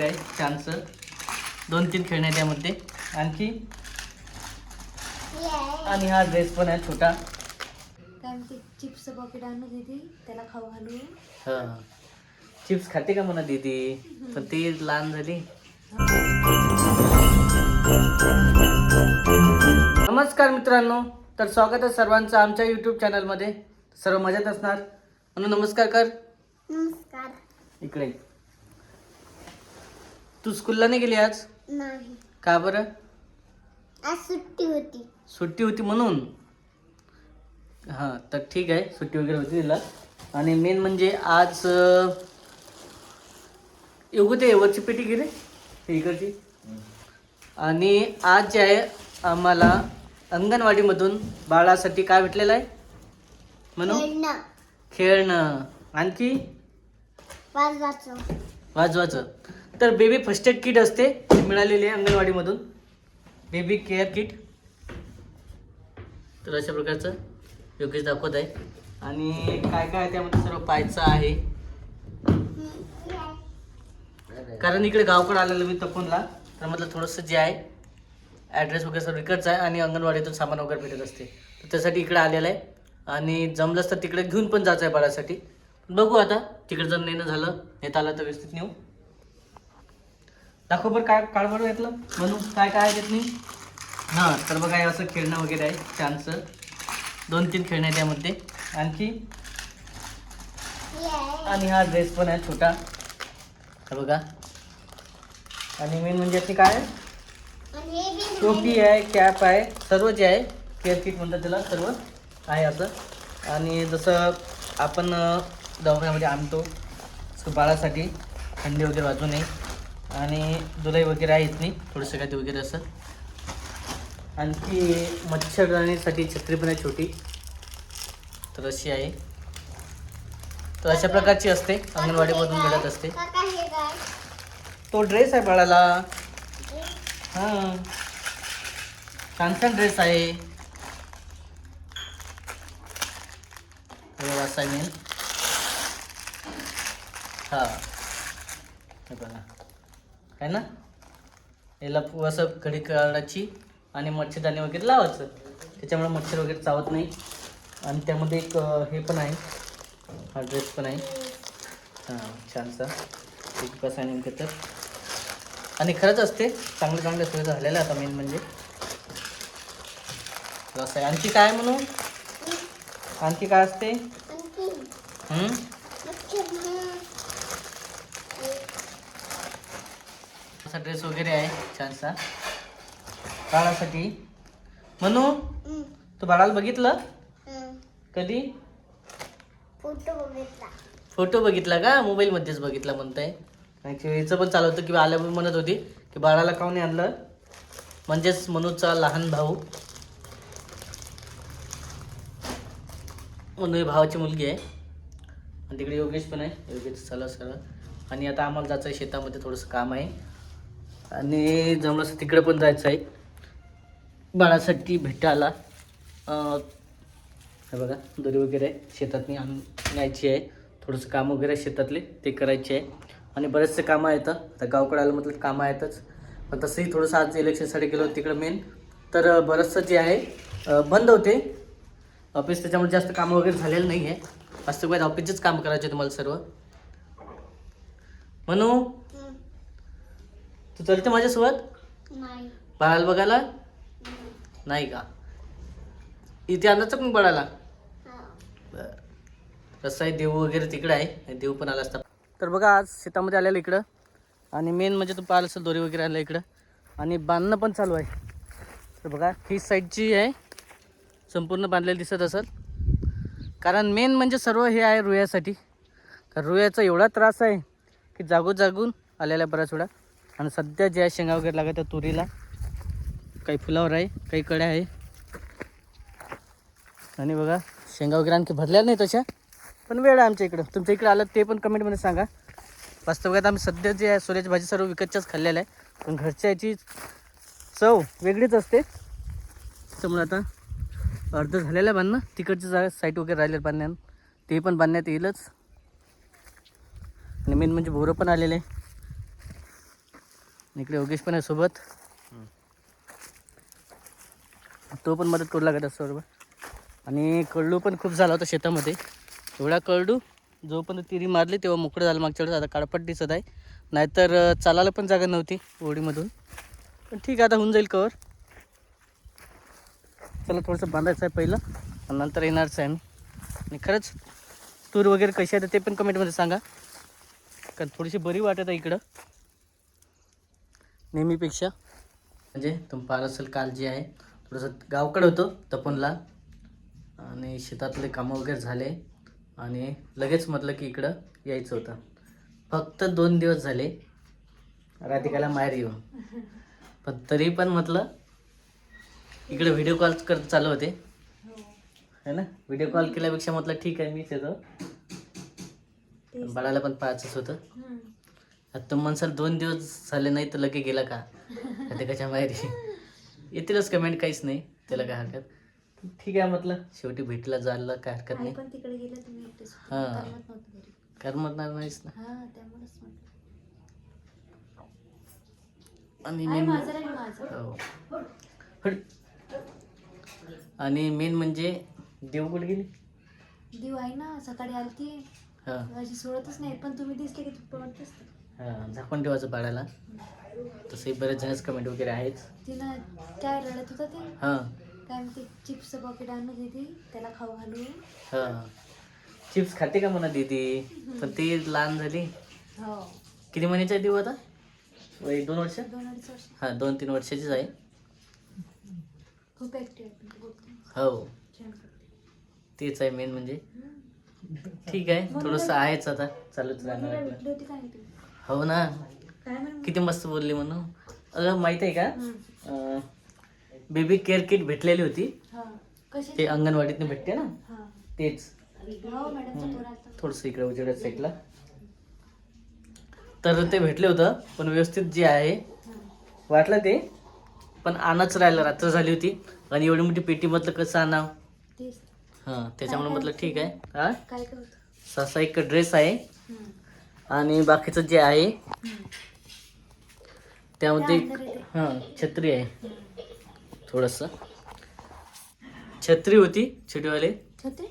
आहे छानस 2-3 खेळणे त्यामध्ये आणखी आणि हा ड्रेस पण आहे छोटा. काय ते चिप्स पॉकेट आणू दीदी त्याला खाऊ घालू. हा चिप्स खाते का म्हणा दीदी पण ती लहान झाली. नमस्कार मित्रांनो, तर स्वागत आहे सर्वांचं आमच्या यूट्यूब चॅनलमध्ये. सर्व मजेत असणार म्हणून नमस्कार कर. नमस्कार. इकडे तू स्कूलला नाही गेली आज? नाही, का बरं? आज सुट्टी होती. सुट्टी होती म्हणून. हां तर ठीक आहे, सुट्टी वगैरे होती तिला. आणि मेन म्हणजे आज एवढं ते वरची पेटी गेले इकडची. आणि आज जे आहे आम्हाला अंगणवाडीमधून बाळासाठी काय भेटलेलं आहे म्हणून खेळणं आणखी वाजवाचं. तर बेबी फर्स्ट एड किट असते ते मिळालेली आहे अंगणवाडीमधून, बेबी केअर किट. तर अशा प्रकारचं योगेश दाखवत आहे. आणि काय काय त्यामध्ये सर्व पाहायचं आहे, कारण इकडे गावकडे आलेलं मी तपोनला. तर म्हटलं थोडंसं जे आहे ॲड्रेस वगैरे सर्व इकडचं आहे आणि अंगणवाडीतून सामान वगैरे भेटत असते, तर त्यासाठी इकडे आलेलं आहे. आणि जमलंच तर तिकडे घेऊन पण जायचं आहे बाळासाठी. बघू आता तिकडे जर नेणं झालं, नेता आलं तर व्यवस्थित नेऊ. दाखव बरं काय काळबड घेतलं म्हणून काय काय आहे त्यातनी. हां तर बघा हे असं खेळणं वगैरे आहे छानसं 2-3 खेळणे आहे त्यामध्ये आणखी आणि हा ड्रेस पण आहे छोटा हा बघा. आणि मेन म्हणजे याची काय आहे, टोपी आहे, कॅप आहे, सर्व जे आहे केअर किट म्हणतात त्याला, सर्व आहे असं. आणि जसं आपण दवाखान्यामध्ये आणतो बाळासाठी थंडी वगैरे वाजू नये. आणि दुलाई वगैरे आहे इथनी थोडंसं काय ते वगैरे असं. आणखी मच्छरदाणीसाठी छत्री पण आहे छोटी, तर अशी आहे. तर अशा प्रकारची असते, अंगणवाडीमधून मिळत असते. तो ड्रेस आहे बाळाला. हां छान छान ड्रेस आहे. असाइनमेंट हां हे बघा आहे ना, याला असं घडी काढायची आणि मच्छरदाणी वगैरे लावायचं, त्याच्यामुळे मच्छर वगैरे चावत नाही. आणि त्यामध्ये एक हे पण आहे, हा ड्रेस पण आहे. हां छानसा एक कसं आहे नेमकं तर. आणि खरंच असते चांगले चांगले सोयी झालेलं आहे आता. मेन म्हणजे असं आहे. आणखी काय म्हणू, आणखी काय असते असा ड्रेस वगैरे आहे छानसा बाळासाठी. म्हणू तू बाळाला बघितलं कधी? फोटो बघितला का? मोबाईलमध्येच बघितला म्हणताय. ॲक्च्युली हिचं पण चालू होतं की आल्यावर म्हणत होती की बाळाला काऊन आणलं, म्हणजेच मनूचा लहान भाऊ. मनू ही भावाची मुलगी आहे. आणि तिकडे योगेश पण आहे, योगेश चालू सगळं. आणि आता आम्हाला जायचं आहे शेतामध्ये, थोडंसं काम आहे. आणि जमलं तिकडे पण जायचं आहे बाळासाठी भेटायला. हे बघा दोरी वगैरे शेतातनी आणून न्यायची आहे. थोडंसं काम वगैरे शेतातले ते करायचे आहे. आणि बरेचसे कामं आहेत. आता गावकडे आलं म्हटलं कामं आहेतच. पण तसंही थोडंसं आज इलेक्शनसाठी गेलो तिकडं मेन, तर बरंचसं जे आहे बंद होते ऑफिस, त्याच्यामुळे जास्त कामं वगैरे झालेलं नाही आहे. वास्तविक ऑफिसचेच काम करायचे तुम्हाला सर्व. म्हणू तू चलते माझ्यासोबत बाळाला बघायला? नाही का? इथे आणायचं पण बाळाला? बरं कसं आहे, देव वगैरे तिकडे आहे, देव पण आला असता. तर बघा आज शेतामध्ये आलेलं इकडं. आणि मेन म्हणजे तू पाहिलं असेल दोरी वगैरे आलं इकडं. आणि बांधणं पण चालू आहे. तर बघा ही साईडची आहे संपूर्ण बांधलेली दिसत असेल. कारण मेन म्हणजे सर्व हे आहे रुयासाठी. कारण रुयाचा एवढा त्रास आहे की जागून आलेला आहे बराच वेळा. आणि सध्या जे आहे शेंगा वगैरे लागत आहे तुरीला, काही फुलावर आहे, काही कड्या आहे. आणि बघा शेंगा वगैरे आणखी भरलेल्या नाही तशा, पण वेळ आहे आमच्या इकडं. तुमच्या इकडे आलं ते पण कमेंटमध्ये सांगा. वास्तविकात आम्ही सध्या जे आहे सोल्याची भाजी सर्व विकतच्याच खाल्लेलं आहे, पण घरच्या याची चव वेगळीच असते. त्यामुळे आता अर्ध झालेलं आहे बांधणं. तिकडची जागा साईट वगैरे राहिलेलं बांधण्यानं, ते पण बांधण्यात येईलच. आणि मेन म्हणजे बोरं पण आलेले आहे. इकडे योगेश पण आहे सोबत. तो पण मदत करू लागत असतो बरोबर. आणि कळडू पण खूप झाला होता शेतामध्ये. एवढा कळडू जोपर्यंत तिरी मारली तेव्हा मोकळं झालं मागच्या वेळेस. आता काळपट दिसत आहे, नाहीतर चालायला पण जागा नव्हती ओढीमधून. पण ठीक आहे, आता होऊन जाईल कवर. चला थोडंसं बांधायचं आहे पहिलं आणि नंतर येणारच आहे आम्ही. आणि खरंच तूर वगैरे कशी आहे ते पण कमेंटमध्ये सांगा, कारण थोडीशी बरी वाटत आहे इकडं नेहमीपेक्षा. म्हणजे तुम्ही पाहिलं असेल काल जे आहे थोडंसं गावकडे होतो तपनला, आणि शेतातले कामं वगैरे झाले आणि लगेच म्हटलं की इकडं यायचं होतं. फक्त 2 दिवस झाले राधिकाला माहेर येऊन, पण तरी पण म्हटलं इकडे व्हिडिओ कॉल करत चालू होते है ना. व्हिडिओ कॉल केल्यापेक्षा म्हटलं ठीक आहे मीच येतो, बाळाला पण पाहायचंच होतं. आता तुम्ही म्हणसाल 2 दिवस झाले नाही तर लगे गेला का राधिकाच्या माहेरी. येतीलच कमेंट, काहीच नाही त्याला काय हरकत. ठीक आहे म्हटलं शेवटी भेटीला जायला काय हरकत नाही. पण तिकडे गेले तुम्ही एकटेच. हां करमत नव्हतं घरी. करमणार नाहीच ना. हां, त्यामुळेच म्हटलं. आणि आहे मेन माझं रे माझं. हो हट. आणि मेन म्हणजे देव कुठे गेली. देव आहे ना, सकाळी आलती. हां माझी सोडतच नाही, पण तुम्ही दिसले की पळतच. हां झाकून ठेवायचं बाळाला. तसंही बरेच जणच कमेंट वगैरे आहेच. तिनं काय रडत होता ते, हां काय म्हणते चिप्स पॉकेट आणून देते त्याला खाऊ घालू. हां चिप्स खाते का म्हणा दीदी, पण ती लहान झाली. हो, किती महिन्याची आहे देऊ आता. 2 वर्ष. 2-2.5 वर्ष. हां 2-3 वर्षाचीच आहे. खूप ऍक्टिव्ह आहे, पण ती बोलते. हो छान करते. तेच आहे मेन म्हणजे. ठीक आहे थोडंसं आहेच आता चालूच मम्मीला राहणार. भेटली होती काय ती. हो ना, काय म्हणून. किती मस्त बोलली म्हणून. अगं माहित आहे का, बेबी केअर किट भेटलेली होती. हां, कशी. ते अंगणवाडीतनं भेटते ना, हां, तेच. हो मॅडमचा फोन आलता. थोडंसं इकडे उजेडात साईडला तर ते भेटले होतं, पण व्यवस्थित जे आहे हां, वाटलं ते, पण आणच राहिलं. रात्र झाली होती आणि एवढी मोठी पेटी म्हटलं कसं आणावं. तेच. हां त्याच्यामुळे म्हटलं ठीक आहे. हां काय करत. ससा एक ड्रेस आहे आणि बाकीचं जे आहे त्यामध्ये हां छत्री आहे. थोडंसं छत्री होती छोटीवाले, छत्री.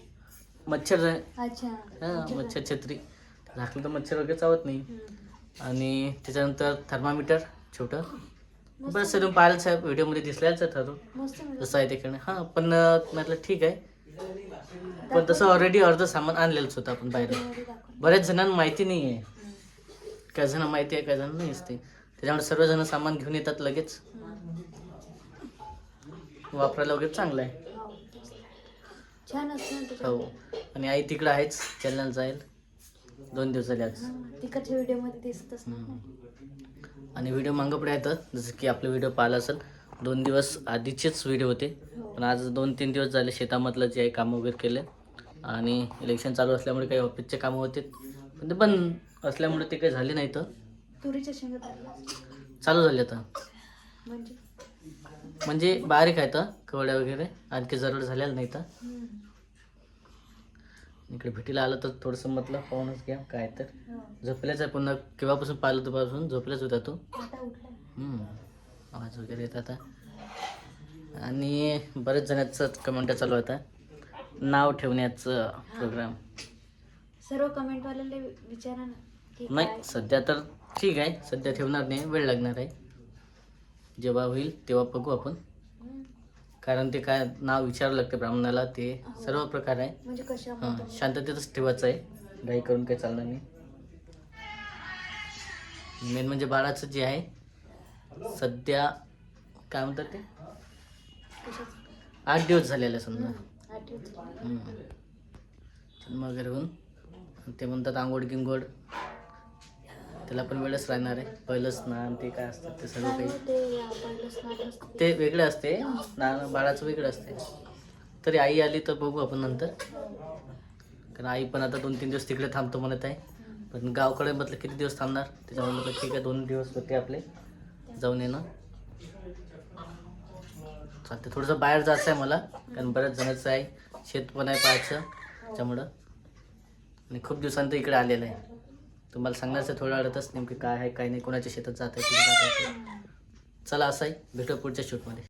मच्छर आहे. अच्छा. हां मच्छर छत्री लागलं तर मच्छर वगैरे चावत नाही. आणि त्याच्यानंतर थर्मामीटर छोटं. बस तुम्ही पाहिलं साहेब व्हिडिओमध्ये दिसल्याच ठरवून मस्त जसं आहे तिकडे. हां पण म्हटलं ठीक आहे, पण तसं ऑलरेडी अर्धं सामान आणलेलंच होतं आपण बाहेर. बऱ्याच जणांना माहिती नाही आहे, काही जण माहिती आहे काही जण नाही असते. त्याच्यामुळे सर्वजण सामान घेऊन येतात लगेच. वापरायला वगैरे चांगलं आहे. छान असतं. हो आणि आई तिकडं आहेच, चॅनल जाईल 2 दिवस झाले आज. तिकडच्या व्हिडिओ मध्ये दिसतच नाही. आणि व्हिडिओ मागं पुढे येतं, जसं की आपलं व्हिडिओ पाहिला असेल 2 दिवस आधीचेच व्हिडिओ होते. पण आज 2-3 दिवस झाले शेतामधलं जे आहे कामं वगैरे केले, आणि इलेक्शन चालू असल्यामुळे काही ऑफिसचे कामं होते, पण ते बंद असल्यामुळे ते काही झाले नाही. तर तुरीच्या शेंगा चालू झाले आता, म्हणजे म्हणजे बारीक आहे तर कवड्या वगैरे, आणखी जरड झालेलं नाही. तर इकडे भेटीला आलं तर थोडंसं म्हटलं पाहूनच घ्या काय. तर झोपल्याच आहे पुन्हा, केव्हापासून पाहिलं तेव्हापासून झोपल्याच होता तो. आवाज वगैरे येत आता. आणि बरेच जणांचं कमेंट चालू होता नाव ठेवण्याचं प्रोग्राम. सर्व कमेंटवाल्याला विचारा ना की नाही सध्या तर ठीक आहे, सध्या ठेवणार नाही, वेळ लागणार आहे. जेव्हा होईल तेव्हा बघू आपण, कारण ते काय नाव विचारावं लागतं ब्राह्मणाला. ते सर्व प्रकार आहे. म्हणजे कशा. हां शांततेतच ठेवायचं आहे, घाई करून काही चालणार नाही. मेन म्हणजे बाळाचं जे आहे सध्या काय म्हणतात ते 8 दिवस झालेले समजा. जन्म वगैरे होऊन ते म्हणतात आंघोळ गिंगोड, त्याला पण वेळच राहणार आहे. पहिलं स्नान ते काय असतं ते सर्व काही ते वेगळे असते. स्नान बाळाचं वेगळं असते. तरी आई आली तर बघू आपण नंतर, कारण आई पण आता 2-3 दिवस तिकडे थांबतो म्हणत आहे. पण गावकडे म्हटलं किती दिवस थांबणार, त्याच्यामुळे म्हटलं ठीक आहे 2 दिवस होते आपले जाऊन येणं. चालते थोडंसं बाहेर जायचं आहे मला, कारण बऱ्याच जणांचं आहे, शेत पण आहे पाहायचं त्याच्यामुळं. आणि खूप दिवसांत इकडे आलेलं आहे, तुम्हाला सांगण्याचं थोड्या वेळातच नेमकी काय आहे काय नाही, कोणाच्या शेतात जात आहे कुठे जात आहे. चला असं आहे, भेटू पुढच्या शूटमध्ये.